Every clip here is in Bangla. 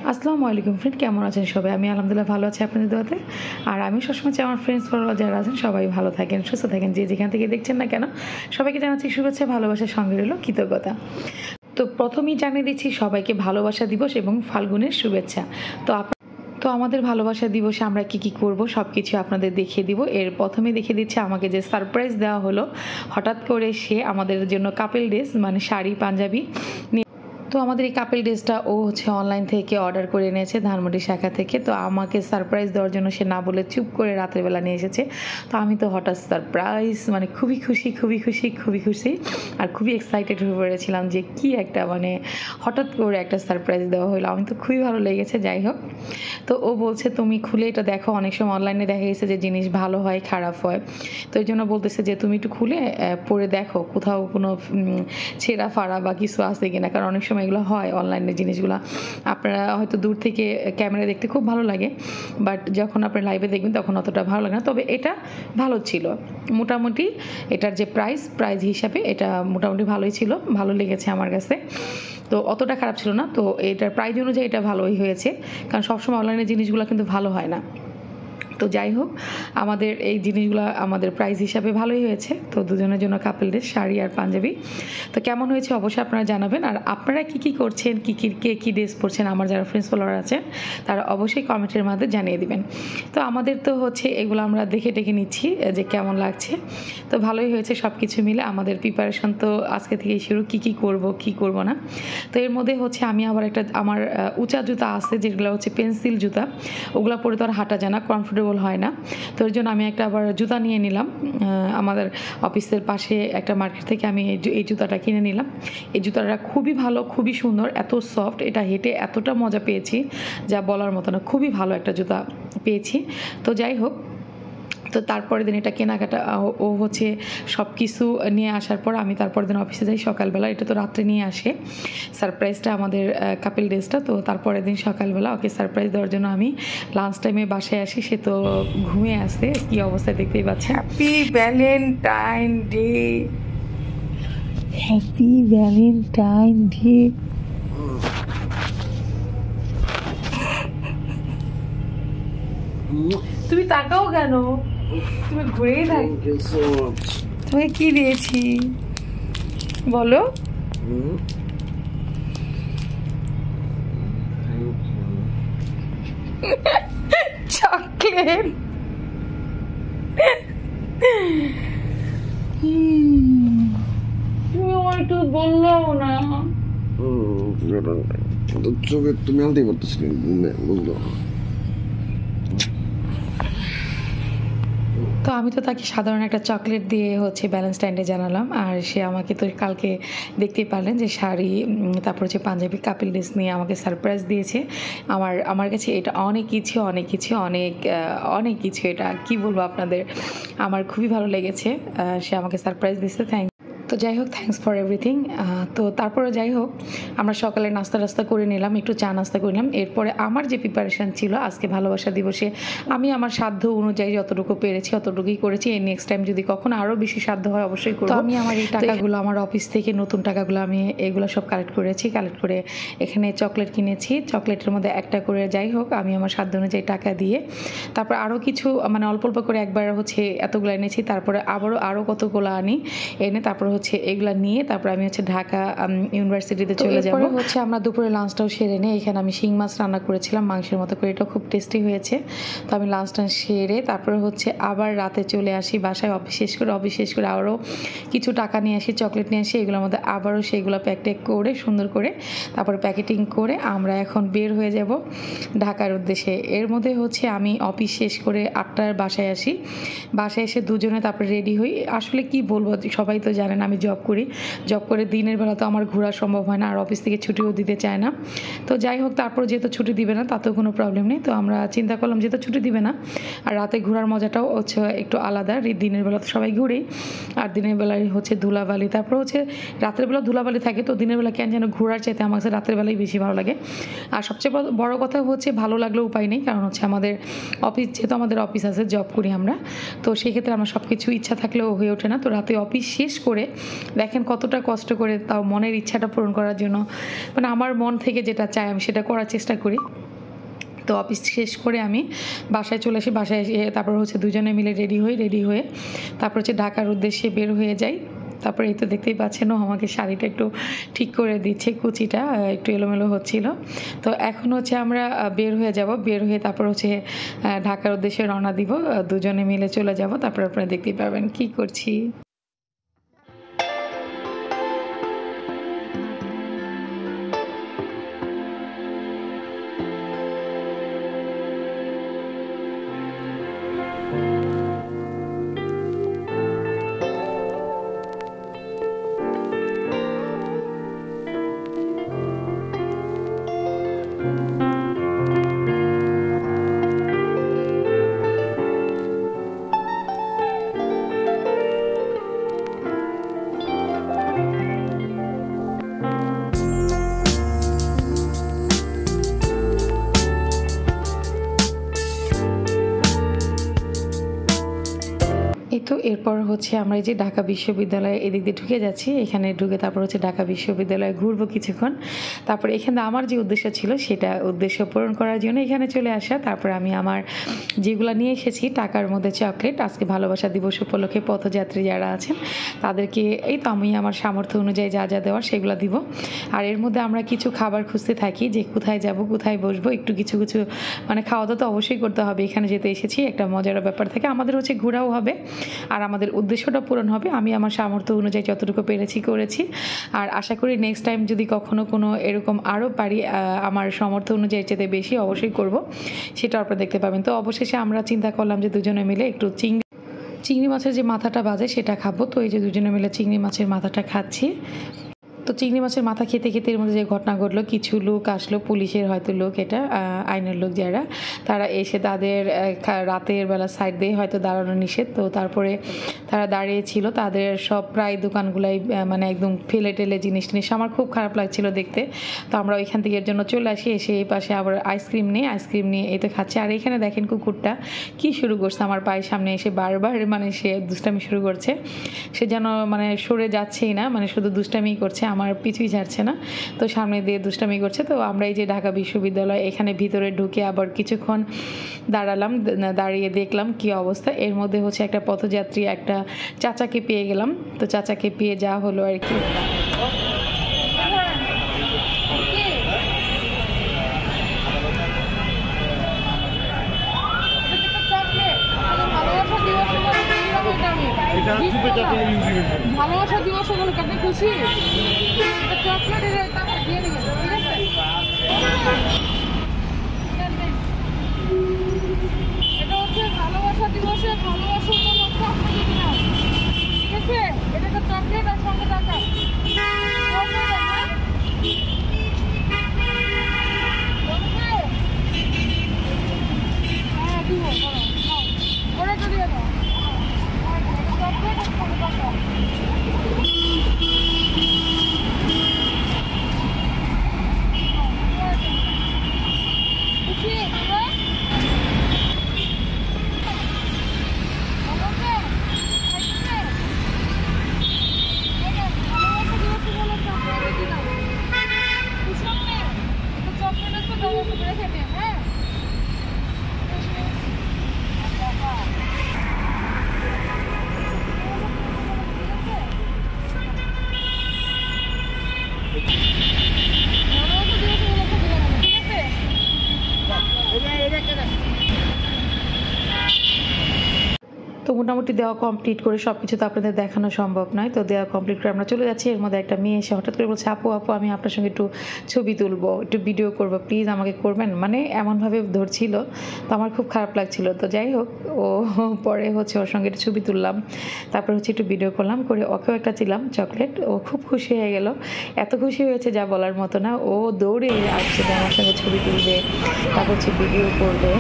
আসসালামু আলাইকুম ফ্রেন্ড, কেমন আছেন সবাই? আমি আলহামদুলিল্লাহ ভালো আছি আপনাদের দোয়াতে। আর আমি সবসময় চাই আমার ফ্রেন্ডস ফলোয়ার যারা আছেন সবাই ভালো থাকেন, সুস্থ থাকেন, যে যেখান থেকে দেখছেন না কেন সবাইকে জানাচ্ছি শুভেচ্ছা, ভালোবাসার সঙ্গে রইল কৃতজ্ঞতা। তো প্রথমেই জানিয়ে দিচ্ছি সবাইকে ভালোবাসা দিবস এবং ফাল্গুনের শুভেচ্ছা। তো আমাদের ভালোবাসা দিবসে আমরা কি করব সব কিছু আপনাদের দেখিয়ে দিব। এর প্রথমে দেখিয়ে দিচ্ছে আমাকে যে সারপ্রাইজ দেওয়া হলো, হঠাৎ করে সে আমাদের জন্য কাপেল ড্রেস মানে শাড়ি পাঞ্জাবি। তো আমাদের এই কাপেল ড্রেসটা ও অনলাইন থেকে অর্ডার করে এনেছে ধানমন্ডি শাখা থেকে। তো আমাকে সারপ্রাইজ দেওয়ার জন্য সে না বলে চুপ করে রাতের বেলা নিয়ে এসেছে। তো আমি তো হঠাৎ সারপ্রাইজ মানে খুবই খুশি আর খুবই এক্সাইটেড হয়ে পড়েছিলাম যে কি একটা মানে হঠাৎ করে একটা সারপ্রাইজ দেওয়া হলো। আমি তো খুবই ভালো লেগেছে। যাই হোক, তো ও বলছে তুমি খুলে এটা দেখো, অনেক সময় অনলাইনে দেখা গেছে যে জিনিস ভালো হয় খারাপ হয়, তো এই জন্য বলতেছে যে তুমি একটু খুলে পরে দেখো কোথাও কোনো ছেঁড়া ফাড়া বা কিছু আছে কিনা, কারণ অনেক সময় এগুলো হয় অনলাইনের জিনিসগুলো। আপনারা হয়তো দূর থেকে ক্যামেরা দেখতে খুব ভালো লাগে, বাট যখন আপনার লাইভে দেখবেন তখন অতটা ভালো লাগে না। তবে এটা ভালো ছিল মোটামুটি, এটার যে প্রাইস হিসাবে এটা মোটামুটি ভালোই ছিল, ভালো লেগেছে আমার কাছে। তো অতটা খারাপ ছিল না। তো এটার প্রাইস অনুযায়ী এটা ভালোই হয়েছে, কারণ সবসময় অনলাইনের জিনিসগুলো কিন্তু ভালো হয় না। তো যাই হোক, আমাদের এই জিনিসগুলো আমাদের প্রাইস হিসাবে ভালোই হয়েছে। তো দুজনের জন্য কাপেল ড্রেস শাড়ি আর পাঞ্জাবি। তো কেমন হয়েছে অবশ্যই আপনারা জানাবেন। আর আপনারা কি করছেন, কি ড্রেস পরছেন, আমার যারা ফ্রেন্ডস ফলোয়ার আছেন তারা অবশ্যই কমেন্টের মাধ্যমে জানিয়ে দিবেন। তো আমাদের তো এগুলো আমরা দেখে নিচ্ছি যে কেমন লাগছে। তো ভালোই হয়েছে সব কিছু মিলে। আমাদের প্রিপারেশন তো আজকে থেকেই শুরু, কি করব না। তো এর মধ্যে আমি আবার আমার উঁচা জুতা আছে যেগুলো পেন্সিল জুতা, ওগুলো পরে তো আর হাঁটা যায় না, কমফোর্টেবল হয় না। তো এর জন্য আমি একটা আবার জুতা নিয়ে নিলাম। আমাদের অফিসের পাশে একটা মার্কেট থেকে আমি এই জুতাটা কিনে নিলাম। এই জুতাটা খুবই ভালো, খুবই সুন্দর, এত সফট, এটা হেঁটে এতটা মজা পেয়েছি যা বলার মতো না। খুবই ভালো একটা জুতা পেয়েছি। তো যাই হোক, তো তারপরের দিন এটা কেনাকাটা ও সব কিছু নিয়ে আসার পর আমি তারপরের দিন অফিসে যাই সকালবেলা। এটা তো রাত্রে নিয়ে আসে সারপ্রাইজটা, আমাদের কাপেল ড্রেসটা। তো তারপরের দিন সকালবেলা ওকে সারপ্রাইজ দেওয়ার জন্য আমি লাঞ্চ টাইমে বাসায় আসি। সে তো ঘুমিয়ে আসে, কি অবস্থায় দেখতেই পাচ্ছি। Happy Valentine day, happy Valentine day. তুমি তাকাও কেন? তুমি ঘুরেই থাক। তোমাকে কি দিয়েছি বলো? চকলেট। তুমি আমার একটু বললাও না। চোখে তুমি আনতেই পারতেছি বুঝলো। তো আমি তো তাকে সাধারণ একটা চকলেট দিয়ে ভ্যালেন্টাইন-ডে জানালাম। আর সে আমাকে তো কালকে দেখতেই পারলেন যে শাড়ি, তারপর পাঞ্জাবি কাপেল ড্রেস নিয়ে আমাকে সারপ্রাইজ দিয়েছে। আমার কাছে এটা অনেক কিছু, এটা কি বলবো আপনাদের, আমার খুবই ভালো লেগেছে। সে আমাকে সারপ্রাইজ দিয়েছে। তো যাই হোক, থ্যাঙ্কস ফর এভরিথিং। তো তারপরে যাই হোক, আমরা সকালে নাস্তা করে নিলাম, একটু চা নাস্তা করে নিলাম। এরপরে আমার যে প্রিপারেশান ছিল আজকে ভালোবাসা দিবসে, আমি আমার সাধ্য অনুযায়ী যতটুকু পেরেছি অতটুকুই করেছি। এই নেক্সট টাইম যদি কখনো আরও বেশি সাধ্য হয় অবশ্যই করব। আমি আমার এই টাকাগুলো, আমার অফিস থেকে নতুন টাকাগুলো আমি এগুলো সব কালেক্ট করে এখানে চকলেট কিনেছি। চকলেটের মধ্যে একটা করে, যাই হোক, আমি আমার সাধ্য অনুযায়ী টাকা দিয়ে তারপর আরও কিছু মানে অল্প করে একবার এতগুলো এনেছি। তারপরে আরও কতগুলো এনে তারপর এগুলা নিয়ে তারপর আমি ঢাকা ইউনিভার্সিটিতে চলে যাব। আমরা দুপুরে লাঞ্চটাও সেরে নিই। এখানে আমি শিং মাছ রান্না করেছিলাম মাংসের মতো করে, এটা খুব টেস্টি হয়েছে। তো আমি লাঞ্চটা সেরে তারপরে আবার রাতে চলে আসি বাসায়। অফিস শেষ করে আরও কিছু টাকা নিয়ে আসি, চকলেট নিয়ে আসি। এগুলোর মধ্যে আবারও সেগুলো প্যাকেট করে সুন্দর করে তারপরে প্যাকেটিং করে আমরা এখন বের হয়ে যাব ঢাকার উদ্দেশ্যে। এর মধ্যে আমি অফিস শেষ করে 8টার বাসায় আসি। বাসায় এসে দুজনে তারপরে রেডি হই। আসলে কি বলবো, সবাই তো জানেন আমি জব করে দিনের বেলা তো আমার ঘোরা সম্ভব হয় না, আর অফিস থেকে ছুটিও দিতে চায় না। তো যাই হোক, তারপর যেহেতু ছুটি দিবে না তাতেও কোনো প্রবলেম নেই। তো আমরা চিন্তা করলাম যেহেতু ছুটি দিবে না, আর রাতে ঘোরার মজাটাও একটু আলাদা। দিনের বেলা তো সবাই ঘুরেই, আর দিনের বেলায় ধুলাবালি, তারপর রাতের বেলা ধুলাবালি থাকে। তো দিনের বেলা কেন যেন ঘোরার চাইতে আমার কাছে রাতের বেলাই বেশি ভালো লাগে। আর সবচেয়ে বড় কথা ভালো লাগলেও উপায় নেই, কারণ আমাদের অফিস, যেহেতু আমাদের অফিস আছে, জব করি আমরা, তো সেক্ষেত্রে আমরা সব কিছু ইচ্ছা থাকলেও হয়ে ওঠে না। তো রাতে অফিস শেষ করে দেখেন কতটা কষ্ট করে তাও মনের ইচ্ছাটা পূরণ করার জন্য, মানে আমার মন থেকে যেটা চাই আমি সেটা করার চেষ্টা করি। তো অফিস শেষ করে আমি বাসায় চলে আসি। বাসায় এসে তারপর হচ্ছে দুজনে মিলে রেডি হয়ে তারপর হচ্ছে ঢাকার উদ্দেশ্যে বের হয়ে যাই। তারপরে এই তো দেখতেই পাচ্ছেন ও আমাকে শাড়িটা একটু ঠিক করে দিচ্ছে, কুচিটা একটু এলোমেলো হচ্ছিল। তো এখন হচ্ছে আমরা বের হয়ে যাব, বের হয়ে তারপর হচ্ছে ঢাকার উদ্দেশ্যে রওনা দিব, দুজনে মিলে চলে যাব। তারপর আপনারা দেখতেই পাবেন কি করছি। এই তো এরপর হচ্ছে আমরা এই যে ঢাকা বিশ্ববিদ্যালয়ে এদিক দিয়ে ঢুকে যাচ্ছি। এখানে ঢুকে তারপর হচ্ছে ঢাকা বিশ্ববিদ্যালয়ে ঘুরবো কিছুক্ষণ। তারপর এখানে আমার যে উদ্দেশ্য ছিল সেটা উদ্দেশ্য পূরণ করার জন্য এখানে চলে আসা। তারপর আমি আমার যেগুলো নিয়ে এসেছি টাকার মধ্যে চকলেট, আজকে ভালোবাসা দিবস উপলক্ষে পথযাত্রী যারা আছেন তাদেরকে এই তো আমি আমার সামর্থ্য অনুযায়ী যা যা দেওয়ার সেগুলো দিব। আর এর মধ্যে আমরা কিছু খাবার খুঁজতে থাকি যে কোথায় যাব, কোথায় বসবো, একটু কিছু কিছু মানে খাওয়া দাওয়া তো অবশ্যই করতে হবে। এখানে যেতে এসেছি একটা মজার ব্যাপার থাকে, আমাদের হচ্ছে ঘোরাও হবে আর আমাদের উদ্দেশ্যটা পূরণ হবে। আমি আমার সামর্থ্য অনুযায়ী যতটুকু পেরেছি করেছি। আর আশা করি নেক্সট টাইম যদি কখনো কোনো এরকম আরও পারি আমার সামর্থ্য অনুযায়ী যেতে বেশি অবশ্যই করব, সেটা আপনারা দেখতে পাবেন। তো অবশেষে আমরা চিন্তা করলাম যে দুজনে মিলে একটু চিংড়ি মাছের যে মাথাটা বাজে সেটা খাবো। তো এই যে দুজনে মিলে চিংড়ি মাছের মাথাটা খাচ্ছি। তো চিংড়ি মাছের মাথা খেতে খেতে এর মধ্যে যে ঘটনা ঘটলো, কিছু লোক আসলো, পুলিশের হয়তো লোক, এটা আইনের লোক যারা, তারা এসে তাদের রাতের বেলা সাইড দিয়ে হয়তো দাঁড়ানো নিষেধ, তো তারপরে তারা দাঁড়িয়েছিল, তাদের সব প্রায় দোকানগুলাই মানে একদম ফেলে টেলে জিনিস টিনিস, আমার খুব খারাপ লাগছিল দেখতে। তো আমরা ওইখান থেকে এর জন্য চলে আসি, এসে এই পাশে আবার আইসক্রিম নিয়ে এই তো খাচ্ছি। আর এখানে দেখেন কুকুরটা কি শুরু করছে, আমার পায়ের সামনে এসে বারবার মানে সে দুষ্টামি শুরু করছে। সে যেন মানে সরে যাচ্ছেই না, মানে শুধু দুষ্টামি করছে, আমার পিছুই ছাড়ছে না, তো সামনে দিয়ে দুষ্টামি করছে। তো আমরা এই যে ঢাকা বিশ্ববিদ্যালয় এখানে ভিতরে ঢুকে আবার কিছুক্ষণ দাঁড়ালাম, দাঁড়িয়ে দেখলাম কি অবস্থা। এর মধ্যে হচ্ছে একটা পথযাত্রী একটা চাচাকে পেয়ে গেলাম, তো চাচাকে পেয়ে যা হলো আর কি। ভালোবাসা দিবস বলে আপনি খুশি? চকলেট দিয়ে নেবেন, ঠিক আছে? এটা হচ্ছে ভালোবাসা দিবসে ভালোবাসা উপলক্ষে আপনাকে দিলাম, ঠিক আছে? এটা একটা চকলেট আর সঙ্গে টাকা। হ্যাঁ দিব, ওরা তো দিয়ে দাও। তো মোটামুটি দেওয়া কমপ্লিট করে সব কিছু তো আপনাদের দেখানো সম্ভব নয়, তো দেওয়া কমপ্লিট করে আমরা চলে যাচ্ছি। এর মধ্যে একটা মেয়ে এসে হঠাৎ করে বলছে, আপু আমি আপনার সঙ্গে একটু ছবি তুলবো, একটু ভিডিও করবো, প্লিজ আমাকে করবেন, মানে এমনভাবে ধরছিল, তো আমার খুব খারাপ লাগছিল। তো যাই হোক, ও পরে হচ্ছে ওর সঙ্গে একটু ছবি তুললাম, তারপর হচ্ছে একটু ভিডিও করলাম, করে ওকেও একটা দিলাম চকলেট। ও খুব খুশি হয়ে গেল, এত খুশি হয়েছে যা বলার মতো না। ও দৌড়ে আসছে আমার সঙ্গে ছবি তুলবে, তারপর হচ্ছে ভিডিও করবে,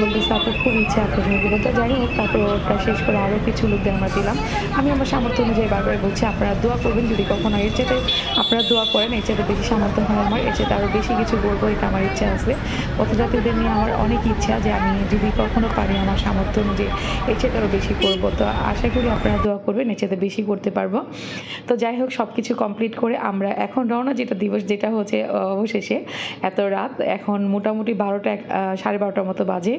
বলতেছে আপু খুব ইচ্ছা আপনার সঙ্গে। তো যাই হোক, তারপর তো ওটা শেষ করে আরও কিছু লোকদের আমরা দিলাম। আমি আমার সামর্থ্য অনুযায়ী বারবার বলছি আপনারা দোয়া করবেন, যদি কখনো এর চাইতে আপনারা দোয়া করেন, এর চাইতে বেশি সামর্থ্য হয় আমার, এর চাইতে আরও বেশি কিছু করবো, এটা আমার ইচ্ছা আছে। পথযাত্রীদের নিয়ে আমার অনেক ইচ্ছা যে আমি যদি কখনো পারি আমার সামর্থ্য অনুযায়ী এর চাইতে আরও বেশি করবো। তো আশা করি আপনারা দোয়া করবেন, এর চাইতে বেশি করতে পারবো। তো যাই হোক, সব কিছু কমপ্লিট করে আমরা এখন রওনা, যেটা হচ্ছে অবশেষে এত রাত, এখন মোটামুটি 12টা 12:30 মতো বাজে।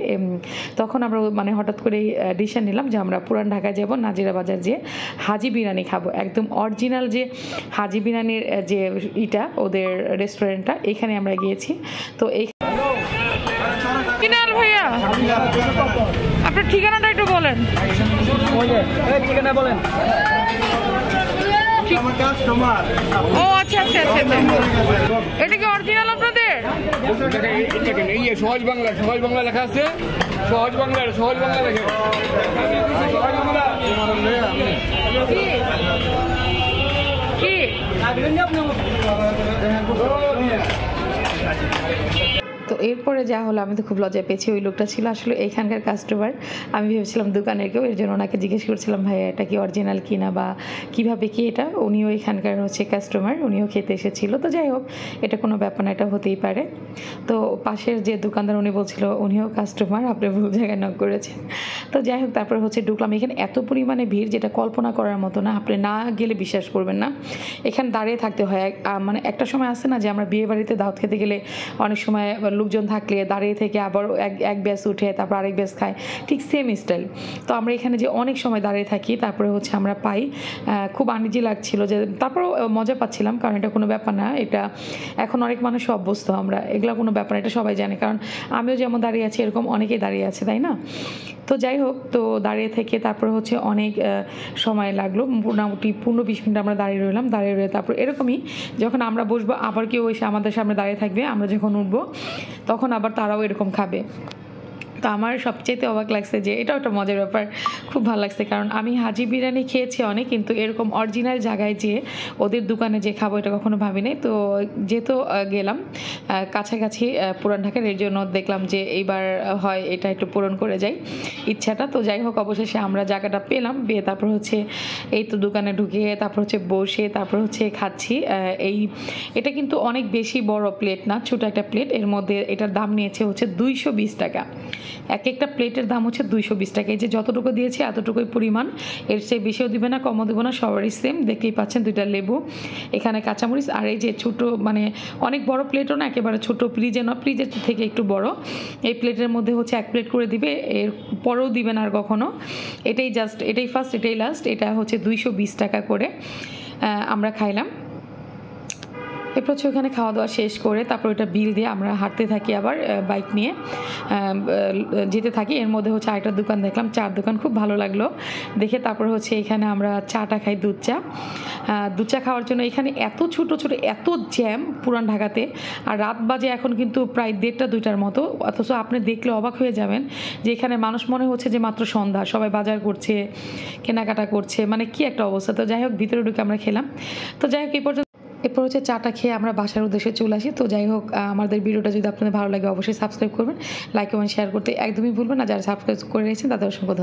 তখন আমরা মানে হঠাৎ করেই ডিসিশন নিলাম যে আমরা পুরান ঢাকায় যাব, নাজিরা বাজার যে হাজি বিরিয়ানি খাবো, একদম অরিজিনাল যে হাজি বিরিয়ানির যে ওদের রেস্টুরেন্টটা, এখানে আমরা গিয়েছি। তো এই কিনাল ভাইয়া, আপনার ঠিকানাটা একটু বলেন। ঠিকানা বলেন। ও আচ্ছা আচ্ছা আচ্ছা, এটা কি অরিজিনাল আপনাদের? এই সহজ বাংলা লেখা আছে, সহজ বাংলা লেখা। কি তো এরপরে যা হলো, আমি তো খুব লজ্জা পেয়েছি। ওই লোকটা ছিল আসলে এইখানকার কাস্টমার, আমি ভেবেছিলাম দোকানের কেউ, এর জন্য ওনাকে জিজ্ঞেস করছিলাম ভাইয়া এটা কি অরিজিনাল কিনা বা কিভাবে কি এটা। উনিও এখানকার হচ্ছে কাস্টমার, উনিও খেতে এসেছিল। তো যাই হোক, এটা কোনো ব্যাপার না, এটা হতেই পারে। তো পাশের যে দোকানদার উনি বলছিল উনিও কাস্টমার, আপনি ভুল জায়গায় নক করেছেন। তো যাই হোক, তারপরে হচ্ছে ঢুকলাম। এখানে এত পরিমাণে ভিড় যেটা কল্পনা করার মতো না, আপনি না গেলে বিশ্বাস করবেন না। এখানে দাঁড়িয়ে থাকতে হয়, মানে একটা সময় আসে না যে আমরা বিয়ে বাড়িতে দাওয়াত খেতে গেলে অনেক সময় লোকজন থাকলে দাঁড়িয়ে থেকে আবার এক ব্যাস উঠে তারপর আরেক ব্যাস খায়, ঠিক সেম স্টাইল। তো আমরা এখানে যে অনেক সময় দাঁড়িয়ে থাকি, তারপরে হচ্ছে আমরা পাই, খুব আনইজি লাগছিল যে, তারপরও মজা পাচ্ছিলাম, কারণ এটা কোনো ব্যাপার না। এটা এখন অনেক মানুষ অভ্যস্ত, আমরা এগুলো কোনো ব্যাপার না, এটা সবাই জানে, কারণ আমিও যেমন দাঁড়িয়ে আছি এরকম অনেকেই দাঁড়িয়ে আছে, তাই না? তো যাই হোক, তো দাঁড়িয়ে থেকে তারপরে হচ্ছে অনেক সময় লাগলো, মোটামুটি 15-20 মিনিট আমরা দাঁড়িয়ে রইলাম। দাঁড়িয়ে রয়ে তারপর এরকমই যখন আমরা বসবো আবার কেউ এসে আমাদের সামনে দাঁড়িয়ে থাকবে, আমরা যখন উঠবো তখন আবার তারাও এরকম খাবে। তো আমার সবচেয়ে অবাক লাগছে যে এটাও একটা মজার ব্যাপার, খুব ভালো লাগছে, কারণ আমি হাজি বিরিয়ানি খেয়েছি অনেক, কিন্তু এরকম অরিজিনাল জায়গায় যে ওদের দোকানে যে খাবো এটা কখনো ভাবি নাই। তো যেহেতু গেলাম কাছাকাছি পুরান ঢাকার, এর জন্য দেখলাম যে এইবার হয় এটা একটু পূরণ করে যাই ইচ্ছাটা। তো যাই হোক, অবশেষে আমরা জায়গাটা পেলাম, পেয়ে তারপর হচ্ছে এই তো দোকানে ঢুকে তারপর হচ্ছে বসে তারপর হচ্ছে খাচ্ছি। এটা কিন্তু অনেক বেশি বড় প্লেট না, ছোটো একটা প্লেট, এর মধ্যে এটার দাম নিয়েছে হচ্ছে 220 টাকা। একটা প্লেটের দাম হচ্ছে 220 টাকা। এই যে যতটুকু দিয়েছি এতটুকুই পরিমাণ, এর চেয়ে বেশিও দিবে না, কমও দেবো না, সবারই সেম। দেখতেই পাচ্ছেন 2টা লেবু, এখানে কাঁচামরিচ, আর এই যে ছোটো, মানে অনেক বড় প্লেটও না, একেবারে ছোটো, ফ্রিজের থেকে একটু বড়। এই প্লেটের মধ্যে হচ্ছে 1 প্লেট করে দিবে, এর পরেও দিবেন আর কখনো। এটাই ফার্স্ট, এটাই লাস্ট। এটা হচ্ছে 220 টাকা করে আমরা খাইলাম। এরপর হচ্ছে ওখানে খাওয়া দাওয়া শেষ করে তারপর ওটা বিল দিয়ে আমরা হাঁটতে থাকি, আবার বাইক নিয়ে যেতে থাকি। এর মধ্যে হচ্ছে আরেকটা দোকান দেখলাম, চার দোকান, খুব ভালো লাগলো দেখে। তারপর হচ্ছে এখানে আমরা চাটা খাই, দুধ চা খাওয়ার জন্য। এখানে এত ছোট এত জ্যাম পুরান ঢাকাতে, আর রাত বাজে এখন কিন্তু প্রায় 1:30-2টার মতো, অথচ আপনি দেখলে অবাক হয়ে যাবেন যে এখানে মানুষ মনে হচ্ছে যে মাত্র সন্ধ্যা, সবাই বাজার করছে, কেনাকাটা করছে, মানে কি একটা অবস্থা। তো যাই হোক, ভিতরে ঢুকে আমরা খেলাম। তো যাই হোক, এরপর হচ্ছে চাটা খেয়ে আমরা বাসার উদ্দেশ্যে চলে আসি। তো যাই হোক, আমাদের ভিডিওটা যদি আপনাদের ভালো লাগে অবশ্যই সাবস্ক্রাইব করবেন, লাইক এবং শেয়ার করতে একদমই ভুলবেন না। যারা সাবস্ক্রাইব করে রয়েছেন তাদের অসংখ্য